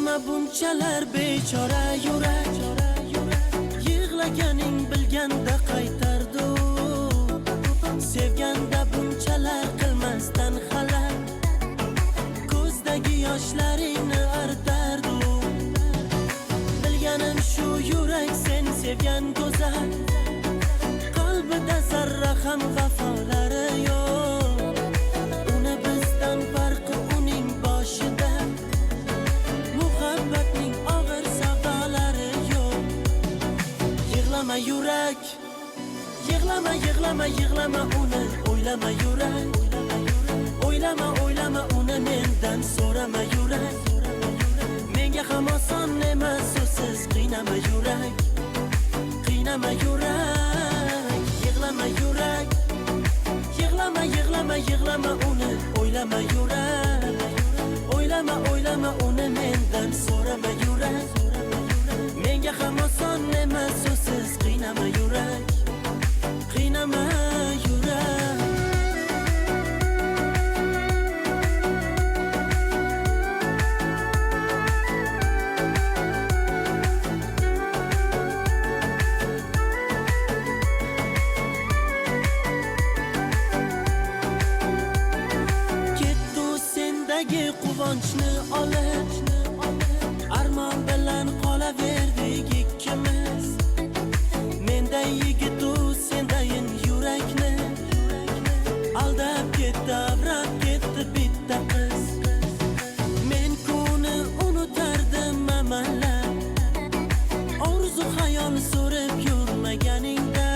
Yig'lama bunchalar bechora yurak, yig'laganing bilganda qaytardi. Sevganda bunchalar qilmasdan xalal, ko'zdagi yoshlaringni artardi. Bilganim shu yurak sen sevgan go'zal, qalbida zarra ham g'afolari yo'q. Uni bizdan farqi uning boshida, muhabbatning og'ir savdolari yo'q. Yig'lama yurak, yig'lama, yig'lama, yig'lama uni o'ylama yurak. O'ylama, o'ylama uni mendan so'rama yurak. Menga ham oson emas usiz qiynama yurak. Qiynama yurak, yig'lama yurak. Yig'lama, yig'lama, yig'lama uni o'ylama yurak. O'ylama, o'ylama uni mendan so'rama yurak. Menga ham oson emas usiz qiynama yurak. Qiynama yurak. Quvonchni olib, armon bilan qolaverdik ikkimiz. Menda yigit u sendayin yurakni aldab ketdi, avrab ketdi bitta qiz. Men kuni unutardim amallab, orzu xayol so'rib yurmaganingda.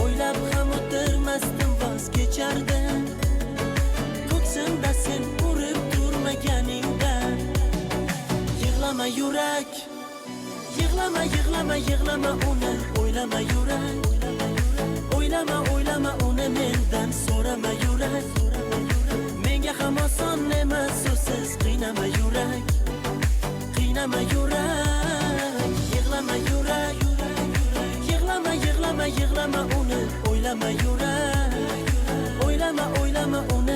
O'ylab ham o'tirmasdim, voz kechardim. Ko'ksimda sen urib turmaganingda. Yig'lama yurak, yig'lama, yig'lama, yig'lama uni o'ylama yurak. O'ylama, o'ylama uni mendan so'rama yurak. Menga ham oson emas usiz qiynama yurak. Qiynama yurak, yig'lama yurak. Yig'lama, yig'lama, yig'lama uni o'ylama yurak. O'ylama, o'ylama uni